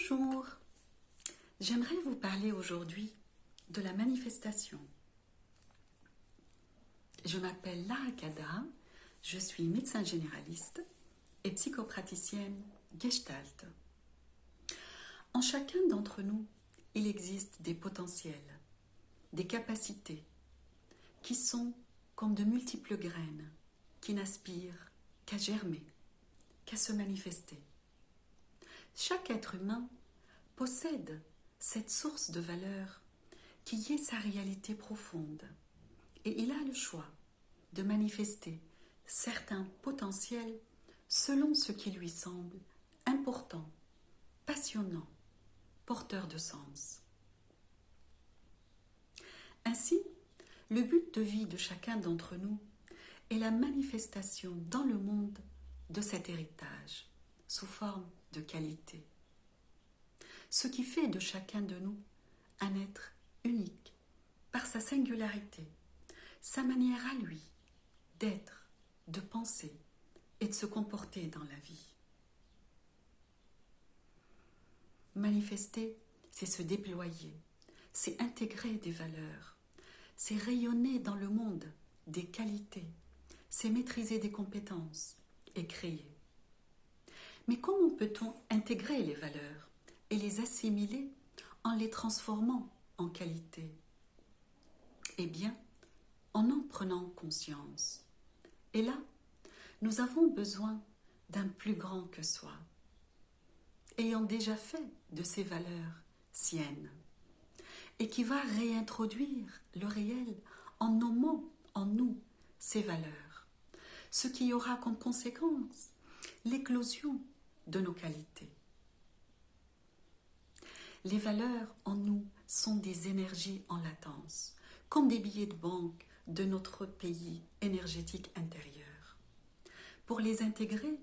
Bonjour, j'aimerais vous parler aujourd'hui de la manifestation. Je m'appelle Lara Kadra, je suis médecin généraliste et psychopraticienne Gestalt. En chacun d'entre nous, il existe des potentiels, des capacités qui sont comme de multiples graines qui n'aspirent qu'à germer, qu'à se manifester. Chaque être humain possède cette source de valeur qui est sa réalité profonde et il a le choix de manifester certains potentiels selon ce qui lui semble important, passionnant, porteur de sens. Ainsi, le but de vie de chacun d'entre nous est la manifestation dans le monde de cet héritage sous forme de qualité. Ce qui fait de chacun de nous un être unique par sa singularité, sa manière à lui d'être, de penser et de se comporter dans la vie. Manifester, c'est se déployer, c'est intégrer des valeurs, c'est rayonner dans le monde des qualités, c'est maîtriser des compétences et créer. Mais comment peut-on intégrer les valeurs et les assimiler en les transformant en qualité? Eh bien, en prenant conscience. Et là, nous avons besoin d'un plus grand que soi, ayant déjà fait de ces valeurs siennes, et qui va réintroduire le réel en nommant en nous ces valeurs, ce qui aura comme conséquence l'éclosion de nos qualités. Les valeurs en nous sont des énergies en latence, comme des billets de banque de notre pays énergétique intérieur. Pour les intégrer,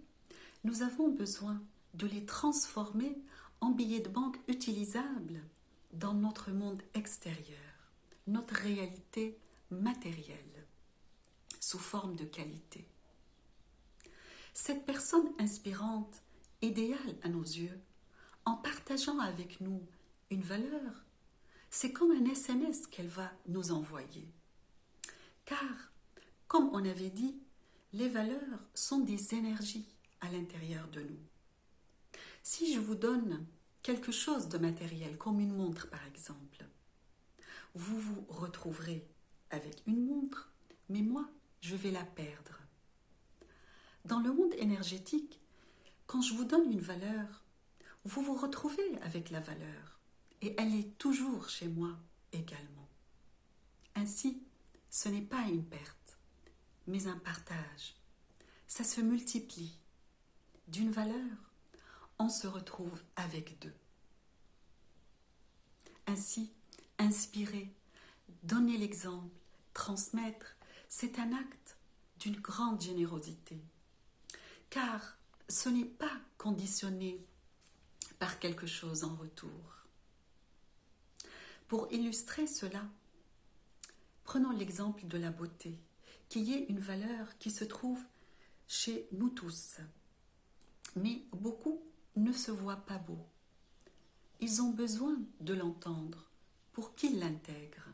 nous avons besoin de les transformer en billets de banque utilisables dans notre monde extérieur, notre réalité matérielle, sous forme de qualité. Cette personne inspirante, idéale à nos yeux, en partageant avec nous une valeur, c'est comme un SMS qu'elle va nous envoyer. Car, comme on avait dit, les valeurs sont des énergies à l'intérieur de nous. Si je vous donne quelque chose de matériel, comme une montre par exemple, vous vous retrouverez avec une montre, mais moi, je vais la perdre. Dans le monde énergétique, quand je vous donne une valeur, vous vous retrouvez avec la valeur et elle est toujours chez moi également. Ainsi, ce n'est pas une perte, mais un partage. Ça se multiplie. D'une valeur, on se retrouve avec deux. Ainsi, inspirer, donner l'exemple, transmettre, c'est un acte d'une grande générosité. Car ce n'est pas conditionné par quelque chose en retour. Pour illustrer cela, prenons l'exemple de la beauté, qui est une valeur qui se trouve chez nous tous. Mais beaucoup ne se voient pas beaux. Ils ont besoin de l'entendre pour qu'ils l'intègrent.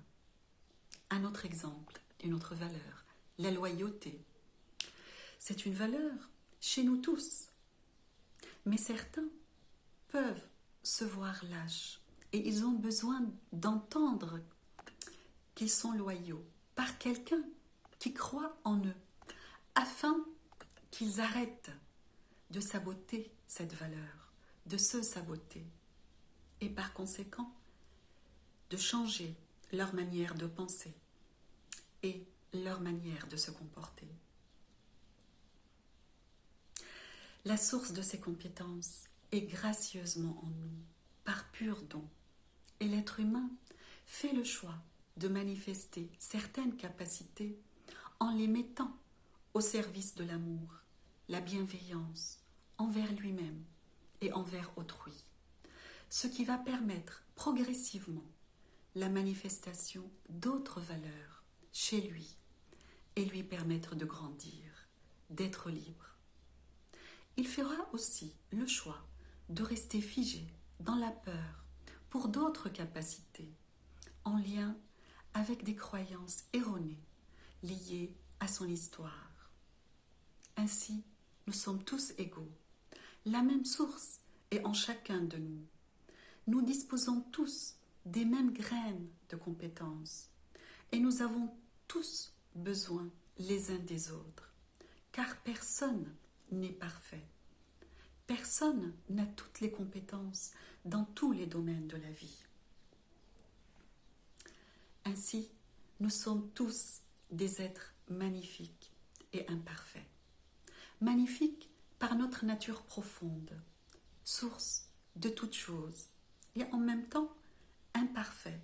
Un autre exemple, une autre valeur, la loyauté. C'est une valeur chez nous tous. Mais certains peuvent se voir lâches et ils ont besoin d'entendre qu'ils sont loyaux par quelqu'un qui croit en eux, afin qu'ils arrêtent de saboter cette valeur, de se saboter, et par conséquent, de changer leur manière de penser et leur manière de se comporter. La source de ces compétences est gracieusement en nous, par pur don, et l'être humain fait le choix de manifester certaines capacités en les mettant au service de l'amour, la bienveillance envers lui-même et envers autrui, ce qui va permettre progressivement la manifestation d'autres valeurs chez lui et lui permettre de grandir, d'être libre. Il fera aussi le choix de rester figé dans la peur pour d'autres capacités, en lien avec des croyances erronées liées à son histoire. Ainsi, nous sommes tous égaux. La même source est en chacun de nous. Nous disposons tous des mêmes graines de compétences et nous avons tous besoin les uns des autres, car personne n'est parfait. Personne n'a toutes les compétences dans tous les domaines de la vie. Ainsi, nous sommes tous des êtres magnifiques et imparfaits. Magnifiques par notre nature profonde, source de toutes choses, et en même temps imparfaits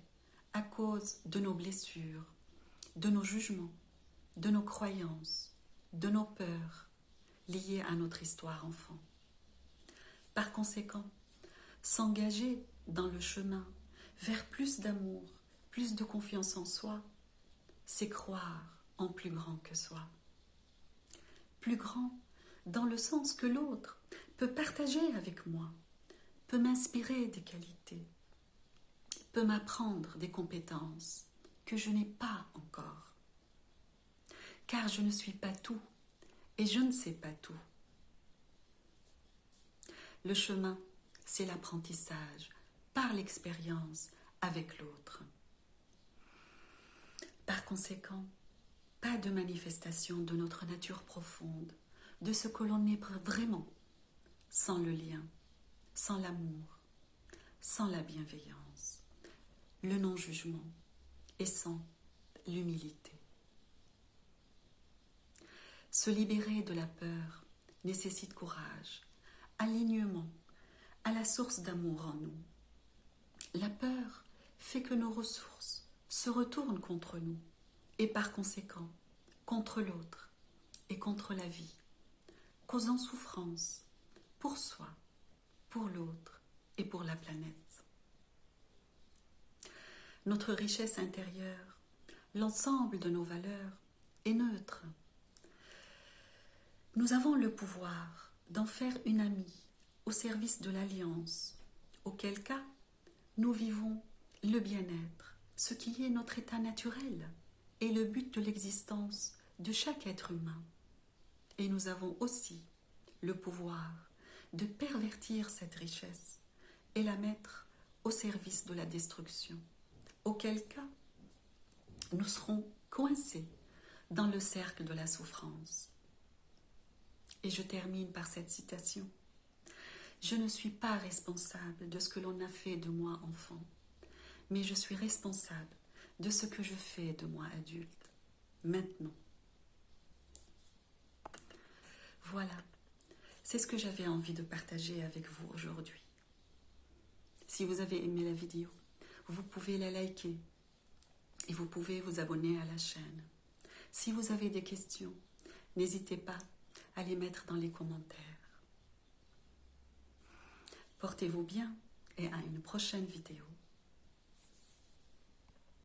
à cause de nos blessures, de nos jugements, de nos croyances, de nos peurs liées à notre histoire enfant. Par conséquent, s'engager dans le chemin vers plus d'amour, plus de confiance en soi, c'est croire en plus grand que soi. Plus grand dans le sens que l'autre peut partager avec moi, peut m'inspirer des qualités, peut m'apprendre des compétences que je n'ai pas encore. Car je ne suis pas tout et je ne sais pas tout. Le chemin, c'est l'apprentissage par l'expérience avec l'autre. Par conséquent, pas de manifestation de notre nature profonde, de ce que l'on est vraiment, sans le lien, sans l'amour, sans la bienveillance, le non-jugement et sans l'humilité. Se libérer de la peur nécessite courage, alignement à la source d'amour en nous. La peur fait que nos ressources se retournent contre nous et par conséquent contre l'autre et contre la vie, causant souffrance pour soi, pour l'autre et pour la planète. Notre richesse intérieure, l'ensemble de nos valeurs est neutre. Nous avons le pouvoir d'en faire une amie au service de l'alliance, auquel cas nous vivons le bien-être, ce qui est notre état naturel et le but de l'existence de chaque être humain. Et nous avons aussi le pouvoir de pervertir cette richesse et la mettre au service de la destruction, auquel cas nous serons coincés dans le cercle de la souffrance. Et je termine par cette citation. Je ne suis pas responsable de ce que l'on a fait de moi enfant, mais je suis responsable de ce que je fais de moi adulte, maintenant. Voilà, c'est ce que j'avais envie de partager avec vous aujourd'hui. Si vous avez aimé la vidéo, vous pouvez la liker et vous pouvez vous abonner à la chaîne. Si vous avez des questions, n'hésitez pas à les mettre dans les commentaires. Portez-vous bien et à une prochaine vidéo.